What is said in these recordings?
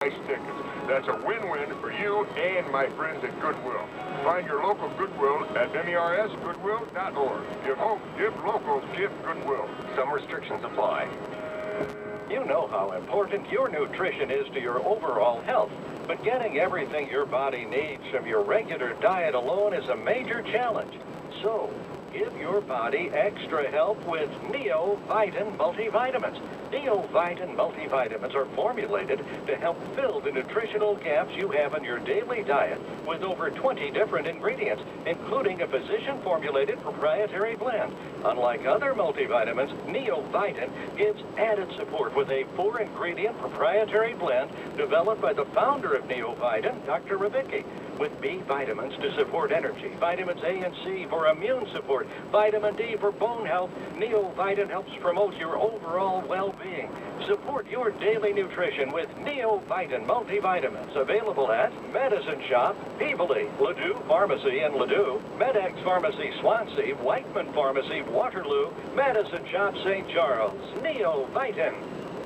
Nice tickets. That's a win-win for you and my friends at Goodwill. Find your local Goodwill at mersgoodwill.org. Give hope, give local, give Goodwill. Some restrictions apply. You know how important your nutrition is to your overall health, but getting everything your body needs from your regular diet alone is a major challenge. So, give your body extra help with Neovite multivitamins. Neovite multivitamins are formulated to help fill the nutritional gaps you have in your daily diet with over 20 different ingredients, including a physician-formulated proprietary blend. Unlike other multivitamins, Neovite gives added support with a 4-ingredient proprietary blend developed by the founder of Neovite, Dr. Ravicki, with B vitamins to support energy, vitamins A and C for immune support, vitamin D for bone health. Neovite helps promote your overall well-being. Support your daily nutrition with Neovite multivitamins, available at Medicine Shop, Peabody, Ladue Pharmacy in Ladue, MedX Pharmacy Swansea, Whiteman Pharmacy Waterloo, Medicine Shop St. Charles. Neovite.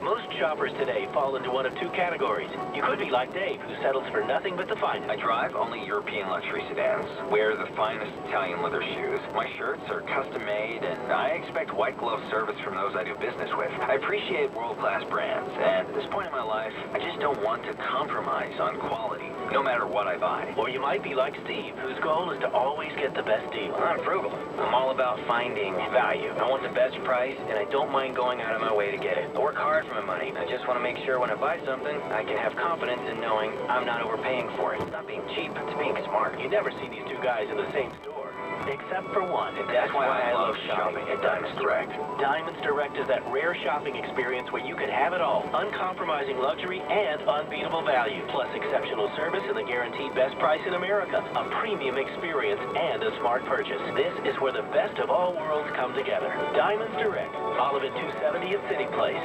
Most shoppers today fall into one of two categories. You could be like Dave, who settles for nothing but the finest. I drive only European luxury sedans, wear the finest Italian leather shoes. My shirts are custom made, and I expect white glove service from those I do business with. I appreciate world-class brands, and at this point in my life, I just don't want to compromise on quality, no matter what I buy. Or you might be like Steve, whose goal is to always get the best deal. I'm frugal. I'm all about finding value. I want the best price, and I don't mind going out of my way to get it. I work hard for my money. I just want to make sure when I buy something, I can have confidence in knowing I'm not overpaying for it. It's not being cheap, it's being smart. You never see these two guys in the same store, except for one. And that's why I love shopping at Diamonds Direct. Diamonds Direct is that rare shopping experience where you can have it all. Uncompromising luxury and unbeatable value, plus exceptional service and the guaranteed best price in America. A premium experience and a smart purchase. This is where the best of all worlds come together. Diamonds Direct, Olivet 270 at City Place.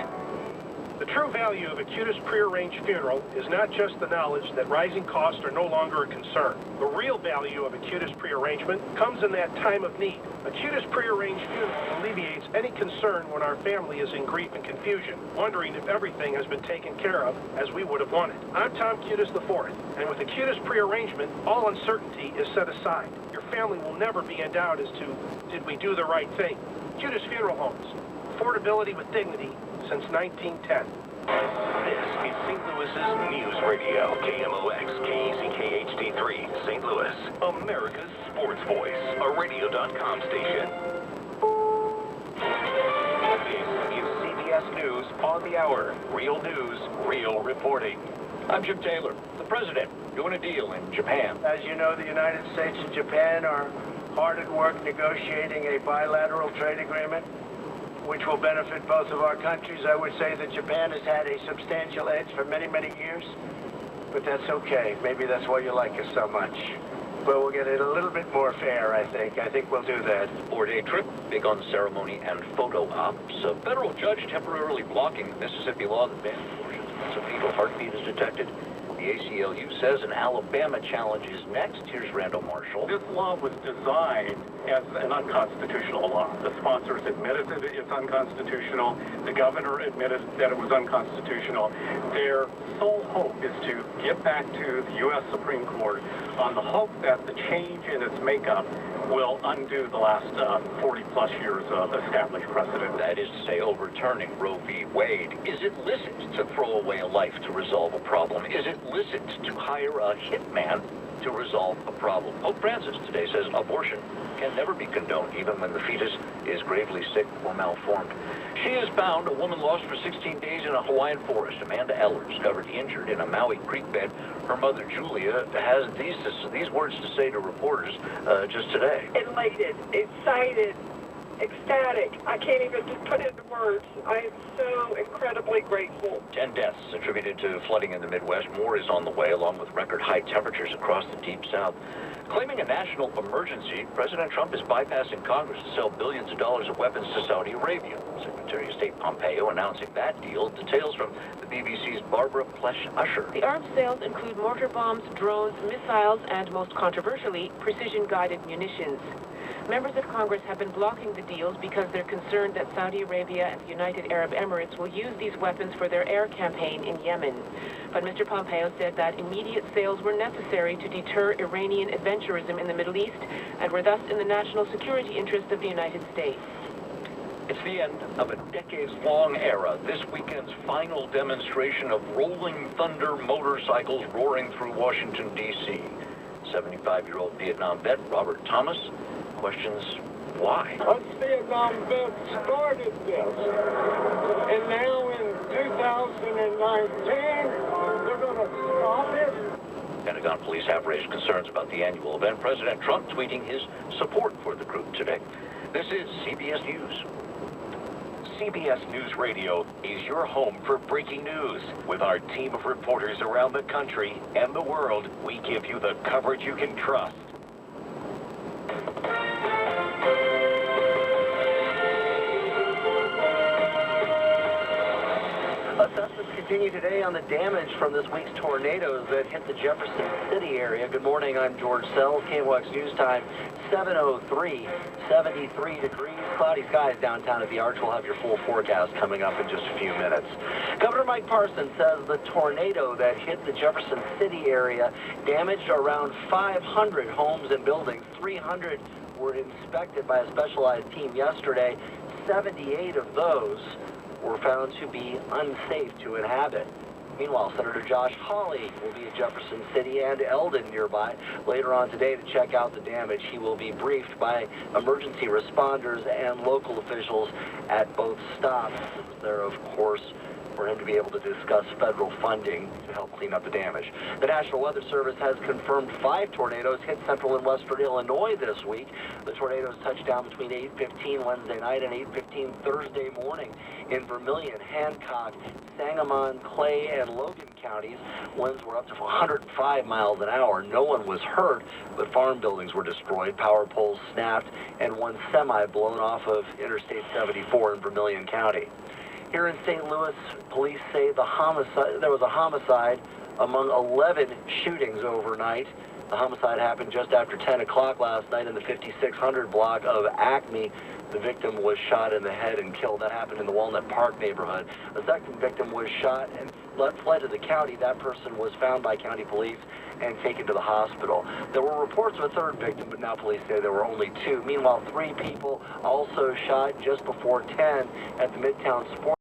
The true value of Acutus prearranged funeral is not just the knowledge that rising costs are no longer a concern. The real value of Acutus prearrangement comes in that time of need. Acutus prearranged funeral alleviates any concern when our family is in grief and confusion, wondering if everything has been taken care of as we would have wanted. I'm Tom Cutis IV, and with Acutus prearrangement, all uncertainty is set aside. Your family will never be in doubt as to, did we do the right thing? Acutus Funeral Homes. Affordability with dignity since 1910. This is St. Louis's News Radio, KMOX, KZKHD3, St. Louis, America's sports voice, a radio.com station. This is CBS News on the hour. Real news, real reporting. I'm Jim Taylor. The president doing a deal in Japan. As you know, the United States and Japan are hard at work negotiating a bilateral trade agreement which will benefit both of our countries. I would say that Japan has had a substantial edge for many, many years, but that's okay. Maybe that's why you like us so much. But we'll get it a little bit more fair, I think. I think we'll do that. 4-day trip, big on ceremony and photo ops. A federal judge temporarily blocking the Mississippi law that bans abortions once a fetal heartbeat is detected. The ACLU says an Alabama challenge is next. Here's Randall Marshall. This law was designed as an unconstitutional law. The sponsors admitted that it's unconstitutional. The governor admitted that it was unconstitutional. Their sole hope is to get back to the U.S. Supreme Court on the hope that the change in its makeup will undo the last 40-plus years of established precedent. That is to say, overturning Roe v. Wade. Is it licit to throw away a life to resolve a problem? Is it licit to hire a hitman to resolve a problem? Pope Francis today says abortion can never be condoned, even when the fetus is gravely sick or malformed. She is found. A woman lost for 16 days in a Hawaiian forest. Amanda Eller discovered injured in a Maui creek bed. Her mother, Julia, has these words to say to reporters just today. Elated, excited, ecstatic. I can't even put it into words. I am so incredibly grateful. 10 deaths attributed to flooding in the Midwest. More is on the way, along with record high temperatures across the Deep South. Claiming a national emergency, President Trump is bypassing Congress to sell billions of dollars of weapons to Saudi Arabia. Secretary of State Pompeo announcing that deal. Details from the BBC's Barbara Plesh-Usher. The arms sales include mortar bombs, drones, missiles, and most controversially, precision-guided munitions. Members of Congress have been blocking the deals because they're concerned that Saudi Arabia and the United Arab Emirates will use these weapons for their air campaign in Yemen. But Mr. Pompeo said that immediate sales were necessary to deter Iranian adventurism in the Middle East and were thus in the national security interest of the United States. It's the end of a decades-long era. This weekend's final demonstration of rolling thunder motorcycles roaring through Washington, D.C. 75-year-old Vietnam vet Robert Thomas questions why. Us Vietnam vets started this, and now in 2019, they're going to stop it. Pentagon police have raised concerns about the annual event. President Trump tweeting his support for the group today. This is CBS News. CBS News Radio is your home for breaking news. With our team of reporters around the country and the world, we give you the coverage you can trust. Assessments continue today on the damage from this week's tornadoes that hit the Jefferson City area. Good morning, I'm George Sells, KMOX News Time, 7:03, 73 degrees, cloudy skies downtown at the Arch. We'll have your full forecast coming up in just a few minutes. Governor Mike Parson says the tornado that hit the Jefferson City area damaged around 500 homes and buildings. 300 were inspected by a specialized team yesterday. 78 of those were found to be unsafe to inhabit. Meanwhile, Senator Josh Hawley will be at Jefferson City and Eldon nearby later on today to check out the damage. He will be briefed by emergency responders and local officials at both stops. It was there, of course, for him to be able to discuss federal funding to help clean up the damage. The National Weather Service has confirmed 5 tornadoes hit central and western Illinois this week. The tornadoes touched down between 8:15 Wednesday night and 8:15 Thursday morning in Vermilion, Hancock, Sangamon, Clay, and Logan counties. Winds were up to 105 miles an hour. No one was hurt, but farm buildings were destroyed, power poles snapped, and one semi blown off of Interstate 74 in Vermilion County. Here in St. Louis, police say there was a homicide among 11 shootings overnight. The homicide happened just after 10 o'clock last night in the 5600 block of Acme. The victim was shot in the head and killed. That happened in the Walnut Park neighborhood. A second victim was shot and fled to the county. That person was found by county police and taken to the hospital. There were reports of a third victim, but now police say there were only 2. Meanwhile, 3 people also shot just before 10 at the Midtown Sports